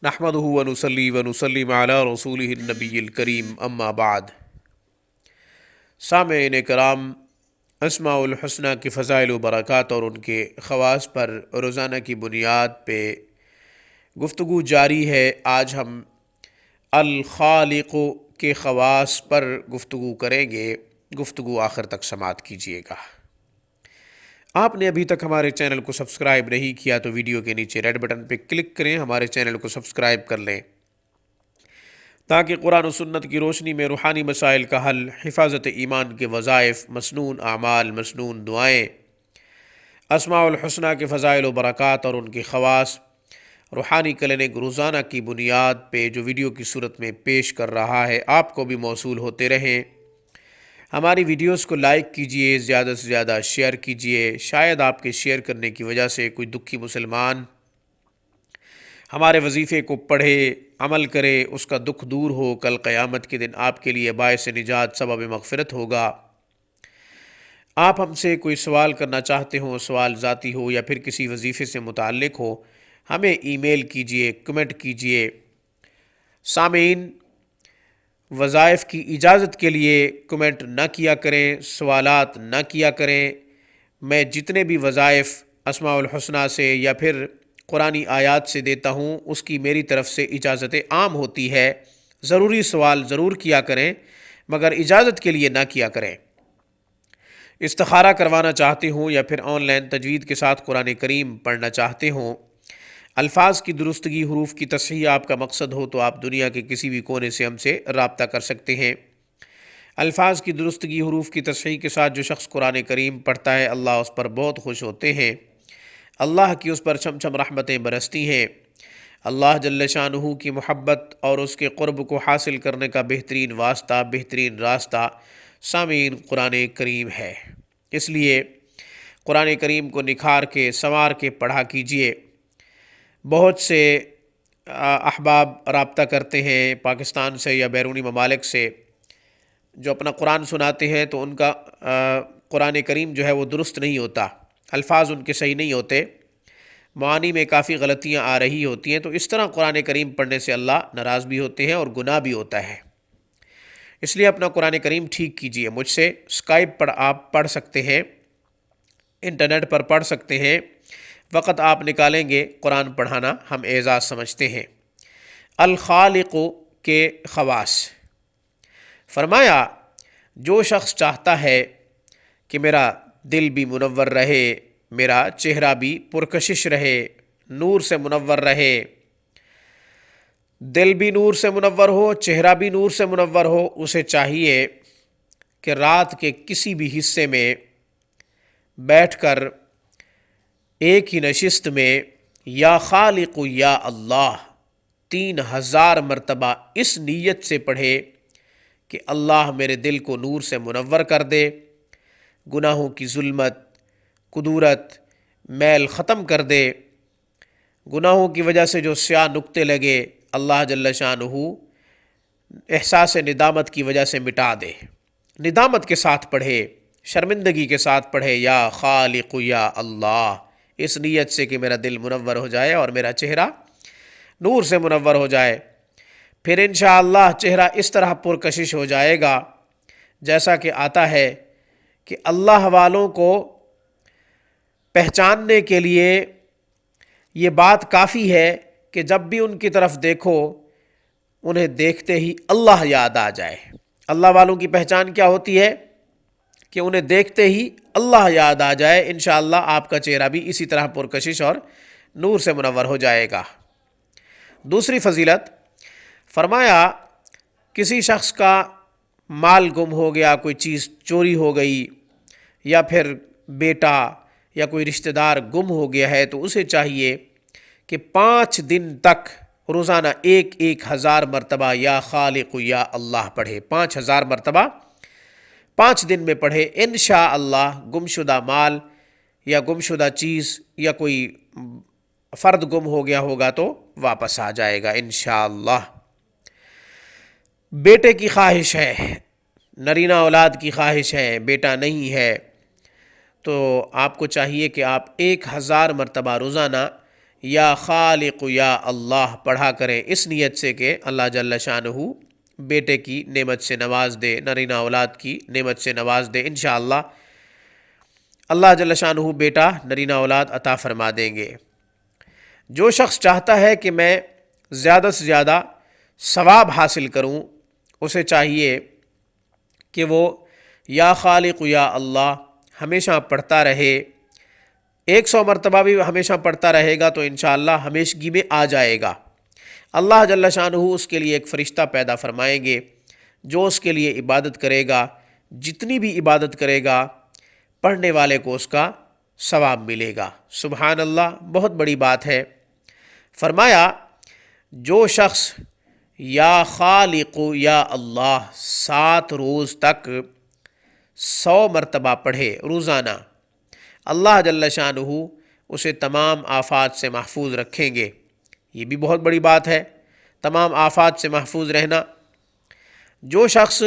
نحمدہ ونصلی ونسلم علی رسولہ النبی الکریم اما بعد۔ سامعین کرام، اسماء الحسنہ کی فضائل و برکات اور ان کے خواص پر روزانہ کی بنیاد پہ گفتگو جاری ہے۔ آج ہم الخالق کے خواص پر گفتگو کریں گے۔ گفتگو آخر تک سماعت کیجیے گا۔ آپ نے ابھی تک ہمارے چینل کو سبسکرائب نہیں کیا تو ویڈیو کے نیچے ریڈ بٹن پہ کلک کریں، ہمارے چینل کو سبسکرائب کر لیں تاکہ قرآن و سنت کی روشنی میں روحانی مسائل کا حل، حفاظت ایمان کے وظائف، مسنون اعمال، مسنون دعائیں، اسماء الحسنہ کے فضائل و برکات اور ان کے خواص، روحانی کلینک روزانہ کی بنیاد پہ جو ویڈیو کی صورت میں پیش کر رہا ہے، آپ کو بھی موصول ہوتے رہیں۔ ہماری ویڈیوز کو لائک کیجئے، زیادہ سے زیادہ شیئر کیجئے۔ شاید آپ کے شیئر کرنے کی وجہ سے کوئی دکھی مسلمان ہمارے وظیفے کو پڑھے، عمل کرے، اس کا دکھ دور ہو، کل قیامت کے دن آپ کے لیے باعث نجات، سبب مغفرت ہوگا۔ آپ ہم سے کوئی سوال کرنا چاہتے ہوں، سوال ذاتی ہو یا پھر کسی وظیفے سے متعلق ہو، ہمیں ای میل کیجئے، کمنٹ کیجئے۔ سامعین، وظائف کی اجازت کے لیے کمنٹ نہ کیا کریں، سوالات نہ کیا کریں۔ میں جتنے بھی وظائف اسماء الحسنہ سے یا پھر قرآنی آیات سے دیتا ہوں، اس کی میری طرف سے اجازت عام ہوتی ہے۔ ضروری سوال ضرور کیا کریں مگر اجازت کے لیے نہ کیا کریں۔ استخارہ کروانا چاہتے ہوں یا پھر آن لائن تجوید کے ساتھ قرآن کریم پڑھنا چاہتے ہوں، الفاظ کی درستگی، حروف کی تصحیح آپ کا مقصد ہو تو آپ دنیا کے کسی بھی کونے سے ہم سے رابطہ کر سکتے ہیں۔ الفاظ کی درستگی، حروف کی تصحیح کے ساتھ جو شخص قرآن کریم پڑھتا ہے، اللہ اس پر بہت خوش ہوتے ہیں، اللہ کی اس پر چھم چھم رحمتیں برستی ہیں۔ اللہ جل شانہ کی محبت اور اس کے قرب کو حاصل کرنے کا بہترین واسطہ، بہترین راستہ سامعین قرآن کریم ہے۔ اس لیے قرآن کریم کو نکھار کے، سنوار کے پڑھا کیجئے۔ بہت سے احباب رابطہ کرتے ہیں پاکستان سے یا بیرونی ممالک سے، جو اپنا قرآن سناتے ہیں تو ان کا قرآن کریم جو ہے وہ درست نہیں ہوتا، الفاظ ان کے صحیح نہیں ہوتے، معانی میں کافی غلطیاں آ رہی ہوتی ہیں، تو اس طرح قرآن کریم پڑھنے سے اللہ ناراض بھی ہوتے ہیں اور گناہ بھی ہوتا ہے۔ اس لیے اپنا قرآن کریم ٹھیک کیجئے۔ مجھ سے اسکائپ پر آپ پڑھ سکتے ہیں، انٹرنیٹ پر پڑھ سکتے ہیں، وقت آپ نکالیں گے قرآن پڑھانا ہم اعزاز سمجھتے ہیں۔ الخالق کے خواص، فرمایا جو شخص چاہتا ہے کہ میرا دل بھی منور رہے، میرا چہرہ بھی پرکشش رہے، نور سے منور رہے، دل بھی نور سے منور ہو، چہرہ بھی نور سے منور ہو، اسے چاہیے کہ رات کے کسی بھی حصے میں بیٹھ کر ایک ہی نشست میں یا خالق یا اللہ 3000 مرتبہ اس نیت سے پڑھے کہ اللہ میرے دل کو نور سے منور کر دے، گناہوں کی ظلمت، کدورت، میل ختم کر دے، گناہوں کی وجہ سے جو سیاہ نقطے لگے اللہ جل شانہ احساس ندامت کی وجہ سے مٹا دے۔ ندامت کے ساتھ پڑھے، شرمندگی کے ساتھ پڑھے، یا خالق یا اللہ، اس نیت سے کہ میرا دل منور ہو جائے اور میرا چہرہ نور سے منور ہو جائے۔ پھر انشاءاللہ چہرہ اس طرح پرکشش ہو جائے گا جیسا کہ آتا ہے کہ اللہ والوں کو پہچاننے کے لیے یہ بات کافی ہے کہ جب بھی ان کی طرف دیکھو انہیں دیکھتے ہی اللہ یاد آ جائے۔ اللہ والوں کی پہچان کیا ہوتی ہے کہ انہیں دیکھتے ہی اللہ یاد آ جائے۔ انشاءاللہ آپ کا چہرہ بھی اسی طرح پرکشش اور نور سے منور ہو جائے گا۔ دوسری فضیلت، فرمایا کسی شخص کا مال گم ہو گیا، کوئی چیز چوری ہو گئی، یا پھر بیٹا یا کوئی رشتہ دار گم ہو گیا ہے، تو اسے چاہیے کہ 5 دن تک روزانہ 1000 مرتبہ یا خالق یا اللہ پڑھے۔ 5000 مرتبہ 5 دن میں پڑھے، انشاءاللہ گمشدہ مال یا گمشدہ چیز یا کوئی فرد گم ہو گیا ہوگا تو واپس آ جائے گا انشاءاللہ۔ بیٹے کی خواہش ہے، نرینہ اولاد کی خواہش ہے، بیٹا نہیں ہے، تو آپ کو چاہیے کہ آپ 1000 مرتبہ روزانہ یا خالق یا اللہ پڑھا کریں، اس نیت سے کہ اللہ جل شانہ بیٹے کی نعمت سے نواز دے، نرینہ اولاد کی نعمت سے نواز دے۔ انشاءاللہ اللہ جل شانہ بیٹا نرینہ اولاد عطا فرما دیں گے۔ جو شخص چاہتا ہے کہ میں زیادہ سے زیادہ ثواب حاصل کروں، اسے چاہیے کہ وہ یا خالق یا اللہ ہمیشہ پڑھتا رہے۔ 100 مرتبہ بھی ہمیشہ پڑھتا رہے گا تو انشاءاللہ ہمیشگی میں آ جائے گا۔ اللہ جل شانہ اس کے لیے ایک فرشتہ پیدا فرمائیں گے جو اس کے لیے عبادت کرے گا۔ جتنی بھی عبادت کرے گا پڑھنے والے کو اس کا ثواب ملے گا۔ سبحان اللہ، بہت بڑی بات ہے۔ فرمایا جو شخص یا خالق یا اللہ 7 روز تک 100 مرتبہ پڑھے روزانہ، اللہ جل شانہ اسے تمام آفات سے محفوظ رکھیں گے۔ یہ بھی بہت بڑی بات ہے، تمام آفات سے محفوظ رہنا۔ جو شخص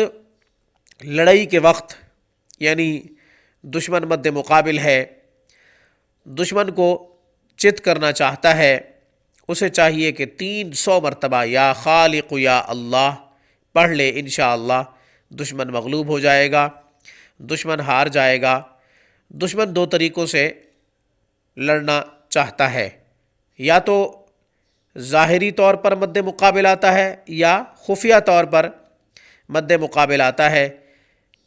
لڑائی کے وقت یعنی دشمن مد مقابل ہے، دشمن کو چت کرنا چاہتا ہے، اسے چاہیے کہ 300 مرتبہ یا خالق یا اللہ پڑھ لے۔ انشاءاللہ دشمن مغلوب ہو جائے گا، دشمن ہار جائے گا۔ دشمن 2 طریقوں سے لڑنا چاہتا ہے، یا تو ظاہری طور پر مد مقابل آتا ہے یا خفیہ طور پر مد مقابل آتا ہے۔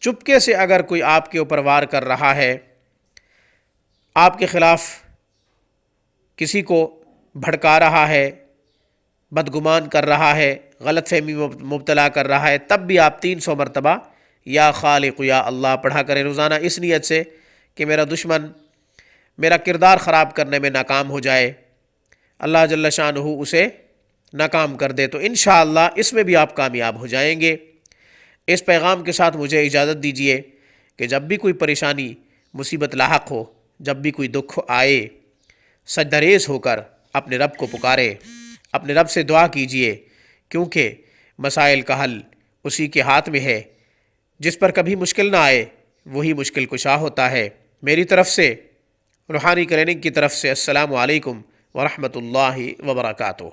چپکے سے اگر کوئی آپ کے اوپر وار کر رہا ہے، آپ کے خلاف کسی کو بھڑکا رہا ہے، بدگمان کر رہا ہے، غلط فہمی میں مبتلا کر رہا ہے، تب بھی آپ 300 مرتبہ یا خالق یا اللہ پڑھا کریں روزانہ، اس نیت سے کہ میرا دشمن میرا کردار خراب کرنے میں ناکام ہو جائے، اللہ جل شانہ اسے ناکام کر دے، تو انشاءاللہ اس میں بھی آپ کامیاب ہو جائیں گے۔ اس پیغام کے ساتھ مجھے اجازت دیجیے کہ جب بھی کوئی پریشانی مصیبت لاحق ہو، جب بھی کوئی دکھ آئے، سجدہ ریز ہو کر اپنے رب کو پکارے، اپنے رب سے دعا کیجیے، کیونکہ مسائل کا حل اسی کے ہاتھ میں ہے۔ جس پر کبھی مشکل نہ آئے وہی مشکل کشا ہوتا ہے۔ میری طرف سے، روحانی کلینک کی طرف سے، السلام علیکم ورحمۃ اللہ وبرکاتہ۔